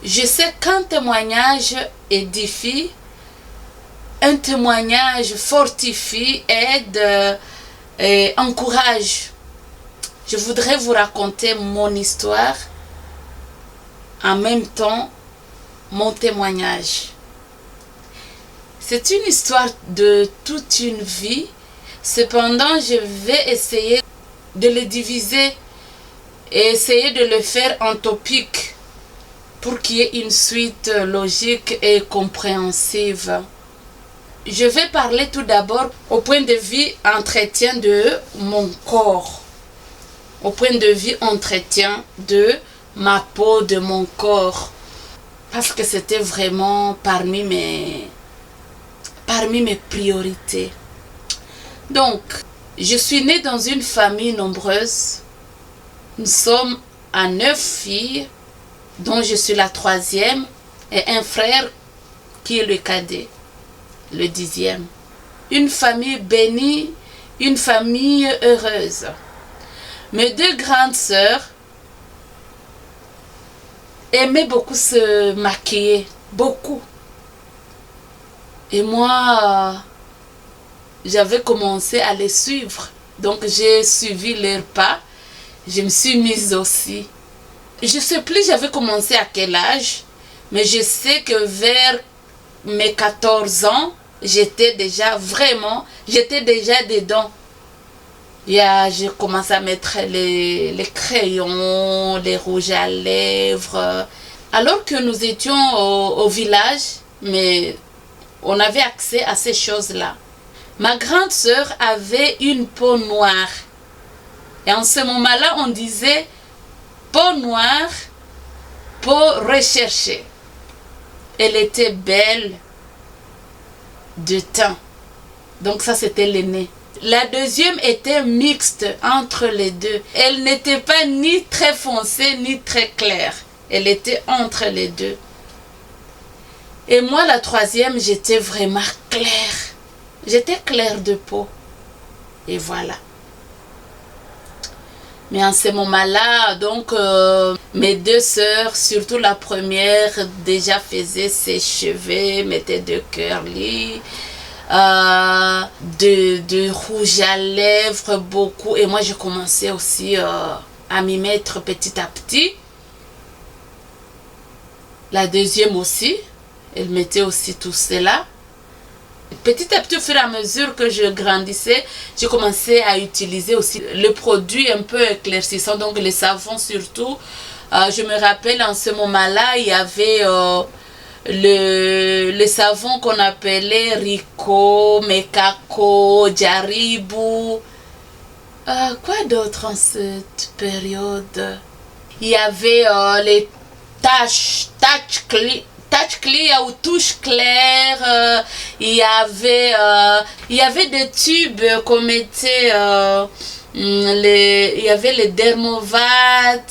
Je sais qu'un témoignage édifie, un témoignage fortifie, aide et encourage. Je voudrais vous raconter mon histoire, en même temps mon témoignage. C'est une histoire de toute une vie, cependant je vais essayer de le diviser et essayer de le faire en topic pour qu'il y ait une suite logique et compréhensive. Je vais parler tout d'abord au point de vue entretien de mon corps, au point de vue entretien de ma peau, de mon corps, parce que c'était vraiment parmi mes priorités. Donc, je suis née dans une famille nombreuse. Nous sommes à 9 filles, dont je suis la 3e, et un frère qui est le cadet, le 10e. Une famille bénie, une famille heureuse. Mes 2 grandes sœurs aimaient beaucoup se maquiller, beaucoup. Et moi, j'avais commencé à les suivre. Donc j'ai suivi leurs pas. Je me suis mise aussi. Je ne sais plus j'avais commencé à quel âge, mais je sais que vers mes 14 ans, j'étais déjà dedans. J'ai commencé à mettre les crayons, les rouges à lèvres. Alors que nous étions au village, mais on avait accès à ces choses-là. Ma grande sœur avait une peau noire. Et en ce moment-là, on disait peau noire, peau recherchée. Elle était belle de teint. Donc ça, c'était l'aînée. La deuxième était mixte entre les deux. Elle n'était pas ni très foncée, ni très claire. Elle était entre les deux. Et moi, la 3e, j'étais vraiment claire. J'étais claire de peau. Et voilà. Mais en ce moment-là, donc, mes 2 sœurs, surtout la première, déjà faisait ses cheveux, mettait de curly, de rouge à lèvres, beaucoup. Et moi, je commençais aussi à m'y mettre petit à petit. La deuxième aussi, elle mettait aussi tout cela. Petit à petit, au fur et à mesure que je grandissais, j'ai commencé à utiliser aussi le produit un peu éclaircissant, donc les savons surtout. Je me rappelle en ce moment-là, il y avait le savon qu'on appelait Rico, Mekako, Jaribu. Quoi d'autre en cette période? Il y avait les touch clear ou touche claire. Il y avait des tubes qu'on mettait. Il y avait les dermovat,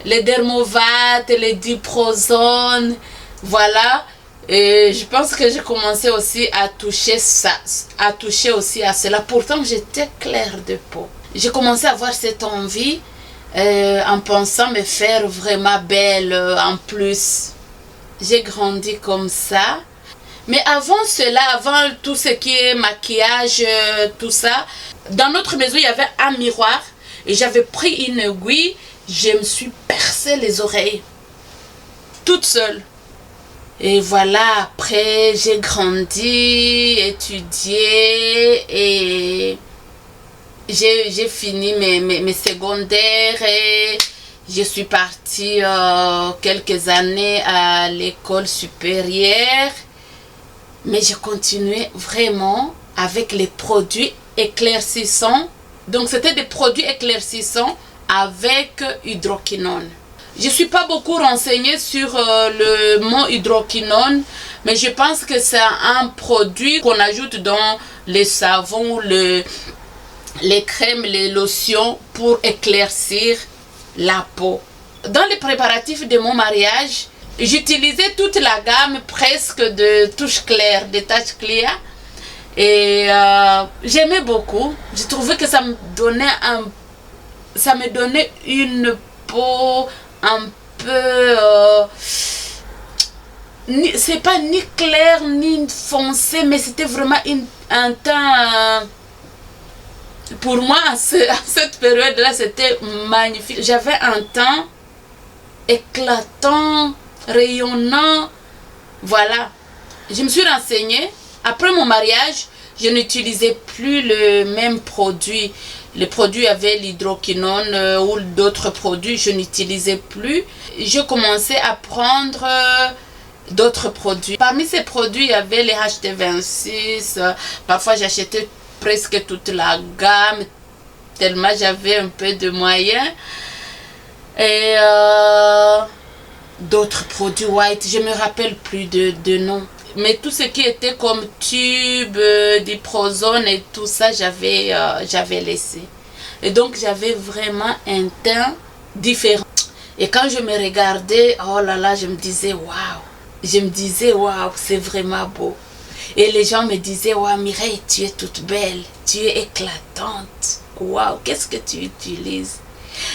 les dermovat, les diprozone. Voilà. Et je pense que j'ai commencé aussi à toucher aussi à cela. Pourtant, j'étais claire de peau. J'ai commencé à avoir cette envie. En pensant me faire vraiment belle en plus. J'ai grandi comme ça. Mais avant cela, avant tout ce qui est maquillage, tout ça, dans notre maison, il y avait un miroir. Et j'avais pris une aiguille, je me suis percé les oreilles. Toute seule. Et voilà, après, j'ai grandi, étudié et j'ai fini mes secondaires et je suis partie quelques années à l'école supérieure. Mais j'ai continué vraiment avec les produits éclaircissants. Donc c'était des produits éclaircissants avec hydroquinone. Je ne suis pas beaucoup renseignée sur le mot hydroquinone, mais je pense que c'est un produit qu'on ajoute dans les savons, les crèmes, les lotions pour éclaircir la peau. Dans les préparatifs de mon mariage, j'utilisais toute la gamme presque de touches claires, de taches claires. Et j'aimais beaucoup. Je trouvais que ça me donnait une peau un peu... c'est pas ni clair ni foncé, mais c'était vraiment un teint... pour moi, à cette période-là, c'était magnifique. J'avais un teint éclatant, rayonnant. Voilà. Je me suis renseignée. Après mon mariage, je n'utilisais plus le même produit. Les produits avaient l'hydroquinone ou d'autres produits, je n'utilisais plus. Je commençais à prendre d'autres produits. Parmi ces produits, il y avait les HT26. Parfois, j'achetais presque toute la gamme, tellement j'avais un peu de moyens. Et d'autres produits white, je ne me rappelle plus de nom. Mais tout ce qui était comme tube, diprozone et tout ça, j'avais laissé. Et donc, j'avais vraiment un teint différent. Et quand je me regardais, oh là là, je me disais, waouh. Je me disais, waouh, c'est vraiment beau. Et les gens me disaient, waouh, Mireille, tu es toute belle, tu es éclatante. Waouh, qu'est-ce que tu utilises?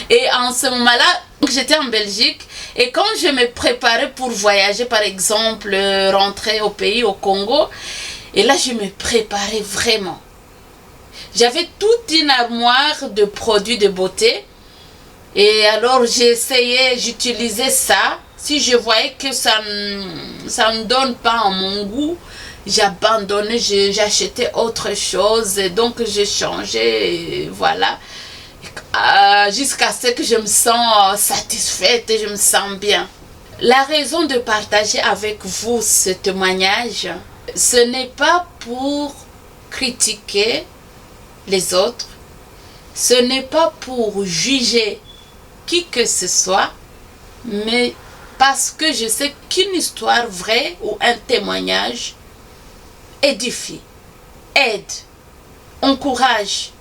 Et en ce moment-là, j'étais en Belgique et quand je me préparais pour voyager, par exemple, rentrer au pays, au Congo, et là, je me préparais vraiment. J'avais toute une armoire de produits de beauté et alors j'essayais, j'utilisais ça. Si je voyais que ça ne donne pas à mon goût, j'abandonnais, j'achetais autre chose et donc j'ai changé, voilà. Jusqu'à ce que je me sens satisfaite et je me sens bien. La raison de partager avec vous ce témoignage, ce n'est pas pour critiquer les autres, ce n'est pas pour juger qui que ce soit, mais parce que je sais qu'une histoire vraie ou un témoignage édifie, aide, encourage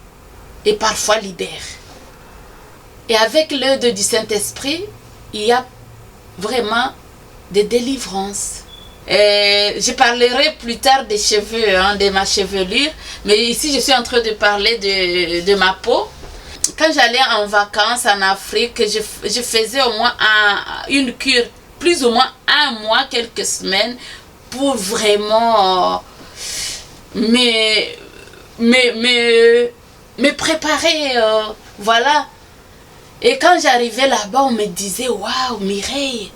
et parfois libère. Et avec l'aide du Saint-Esprit, il y a vraiment des délivrances. Et je parlerai plus tard des cheveux, hein, de ma chevelure, mais ici je suis en train de parler de ma peau. Quand j'allais en vacances en Afrique, je faisais au moins une cure, plus ou moins un mois, quelques semaines, pour vraiment me préparer, voilà. Et quand j'arrivais là-bas, on me disait, waouh, Mireille,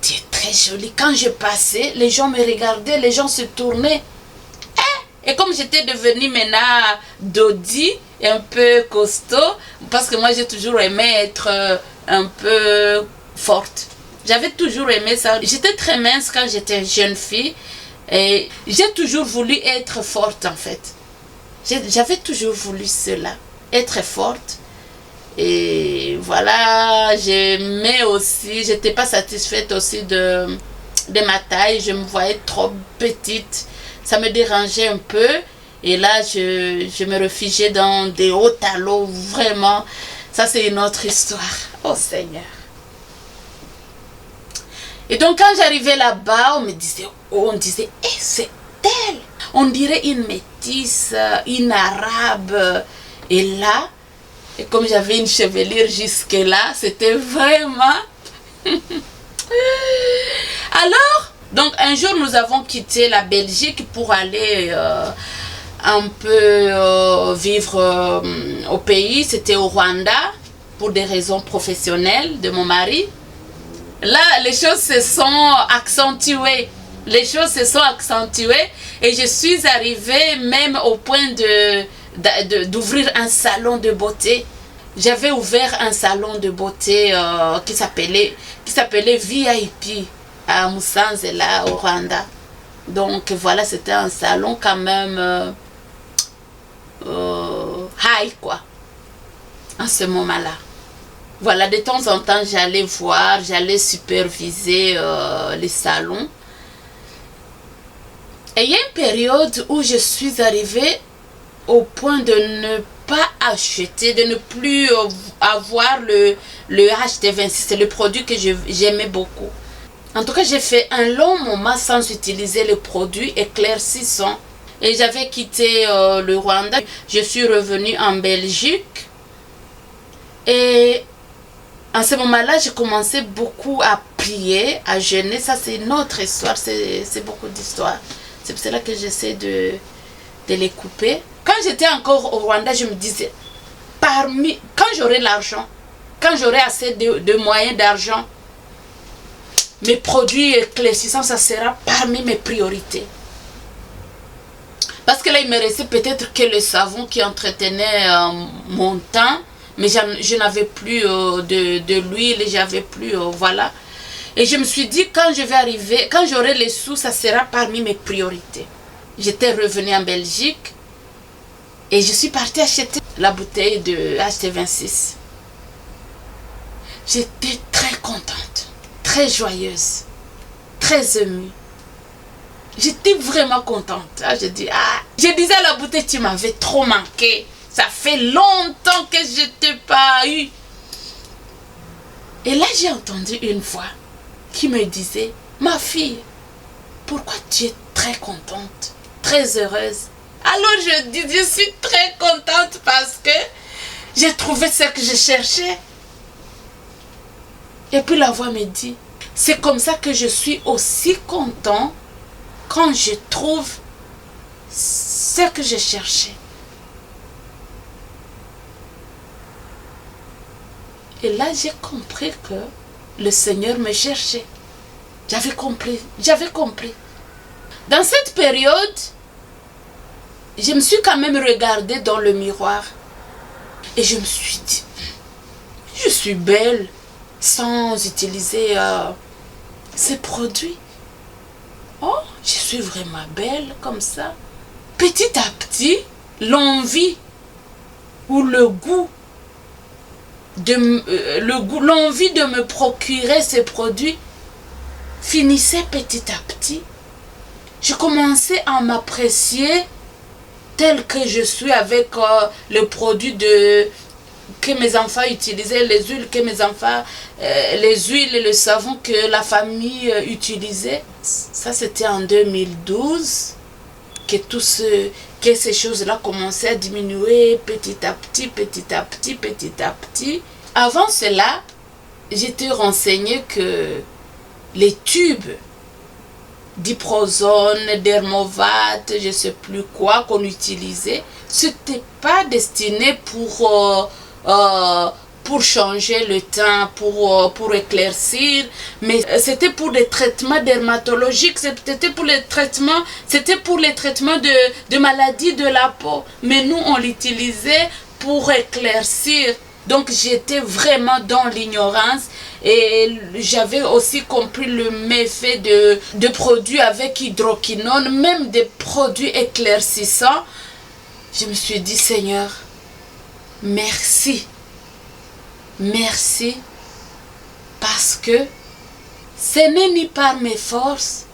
tu es très jolie. Quand je passais, les gens me regardaient, les gens se tournaient. Et comme j'étais devenue maintenant dodie, un peu costaud, parce que moi j'ai toujours aimé être un peu forte. J'avais toujours aimé ça. J'étais très mince quand j'étais jeune fille et j'ai toujours voulu être forte en fait. J'avais toujours voulu cela, être forte. Et voilà, j'aimais aussi, j'étais pas satisfaite aussi de ma taille, je me voyais trop petite, ça me dérangeait un peu. Et là, je me réfugiais dans des hauts talons, vraiment, ça c'est une autre histoire. Oh Seigneur. Et donc quand j'arrivais là-bas, on disait, c'est elle, on dirait une métisse, une arabe. Et là, et comme j'avais une chevelure jusque-là, c'était vraiment... Alors, donc un jour, nous avons quitté la Belgique pour aller un peu vivre au pays. C'était au Rwanda, pour des raisons professionnelles de mon mari. Là, les choses se sont accentuées. Les choses se sont accentuées et je suis arrivée même au point d'ouvrir un salon de beauté. J'avais ouvert un salon de beauté qui s'appelait VIP à Musanze, là au Rwanda. Donc voilà, c'était un salon quand même high quoi, en ce moment-là. Voilà, de temps en temps, j'allais voir, j'allais superviser les salons. Et il y a une période où je suis arrivée au point de ne pas acheter, de ne plus avoir le HT26, c'est le produit que j'aimais beaucoup. En tout cas, j'ai fait un long moment sans utiliser le produit éclaircissant. Et j'avais quitté le Rwanda. Je suis revenue en Belgique. Et En ce moment-là, j'ai commencé beaucoup à prier, à jeûner. Ça, c'est une autre histoire. C'est beaucoup d'histoires. C'est pour cela que j'essaie de les couper. Quand j'étais encore au Rwanda, je me disais, quand j'aurai l'argent, quand j'aurai assez de moyens d'argent, mes produits éclaircissants, ça sera parmi mes priorités. Parce que là, il me restait peut-être que le savon qui entretenait mon teint, mais je n'avais plus de l'huile, j'avais plus, voilà. Et je me suis dit, quand je vais arriver, quand j'aurai les sous, ça sera parmi mes priorités. J'étais revenue en Belgique et je suis partie acheter la bouteille de HT26. J'étais très contente, très joyeuse, très émue. J'étais vraiment contente. Je disais à la bouteille, tu m'avais trop manqué. Ça fait longtemps que je ne t'ai pas eu. Et là, j'ai entendu une voix qui me disait, ma fille, pourquoi tu es très contente, très heureuse? Alors je dis, je suis très contente parce que j'ai trouvé ce que je cherchais. Et puis la voix me dit, c'est comme ça que je suis aussi content quand je trouve ce que je cherchais. Et là, j'ai compris que le Seigneur me cherchait. J'avais compris. Dans cette période, je me suis quand même regardée dans le miroir. Et je me suis dit, je suis belle sans utiliser ces produits. Oh, je suis vraiment belle comme ça. Petit à petit, l'envie ou l'envie de me procurer ces produits finissait petit à petit. Je commençais à m'apprécier tel que je suis avec le produit que mes enfants utilisaient, les huiles que mes enfants, les huiles et le savon que la famille utilisait. Ça, c'était en 2012 que ces choses-là commençaient à diminuer petit à petit. Avant cela, j'étais renseignée que les tubes Diprozone, Dermovat, je ne sais plus quoi qu'on utilisait, ce n'était pas destiné pour changer le teint, pour éclaircir, mais c'était pour des traitements dermatologiques, c'était pour les traitements de maladies de la peau. Mais nous, on l'utilisait pour éclaircir. Donc j'étais vraiment dans l'ignorance et j'avais aussi compris le méfait de produits avec hydroquinone, même des produits éclaircissants. Je me suis dit, Seigneur, merci. Merci parce que ce n'est ni par mes forces,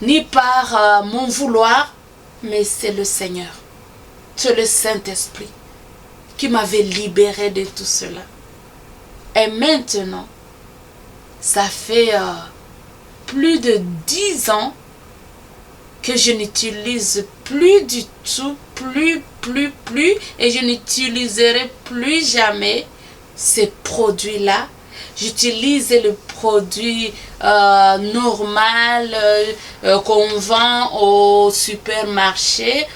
ni par mon vouloir, mais c'est le Seigneur, c'est le Saint-Esprit qui m'avait libéré de tout cela. Et maintenant, ça fait plus de 10 ans que je n'utilise plus du tout, plus, et je n'utiliserai plus jamais ces produits-là. J'utilise le produit normal qu'on vend au supermarché.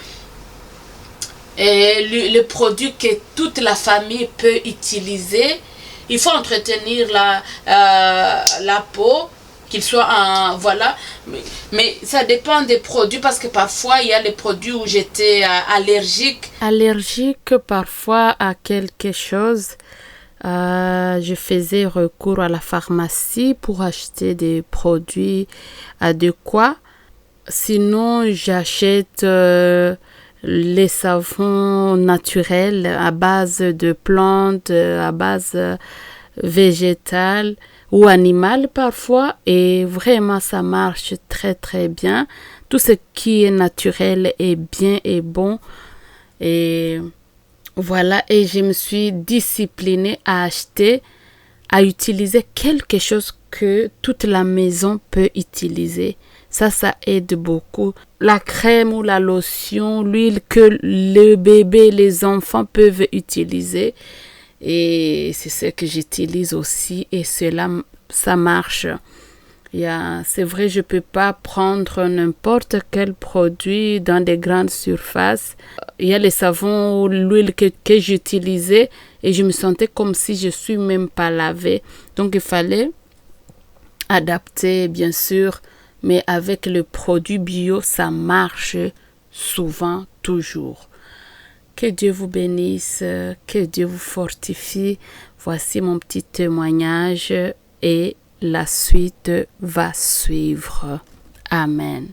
Et le produit que toute la famille peut utiliser. Il faut entretenir la peau, qu'il soit en... Voilà. Mais ça dépend des produits parce que parfois, il y a les produits où j'étais allergique. Allergique parfois à quelque chose. Je faisais recours à la pharmacie pour acheter des produits adéquats. Sinon, j'achète les savons naturels à base de plantes, à base végétale ou animale parfois. Et vraiment, ça marche très très bien. Tout ce qui est naturel est bien et bon. Et voilà, et je me suis disciplinée à utiliser quelque chose que toute la maison peut utiliser. Ça aide beaucoup. La crème ou la lotion, l'huile que le bébé, les enfants peuvent utiliser. Et c'est ce que j'utilise aussi et cela, ça marche. C'est vrai, je ne peux pas prendre n'importe quel produit dans des grandes surfaces. Il y a les savons ou l'huile que j'utilisais et je me sentais comme si je ne suis même pas lavée. Donc, il fallait adapter, bien sûr, mais avec le produit bio, ça marche souvent, toujours. Que Dieu vous bénisse, que Dieu vous fortifie. Voici mon petit témoignage et la suite va suivre. Amen.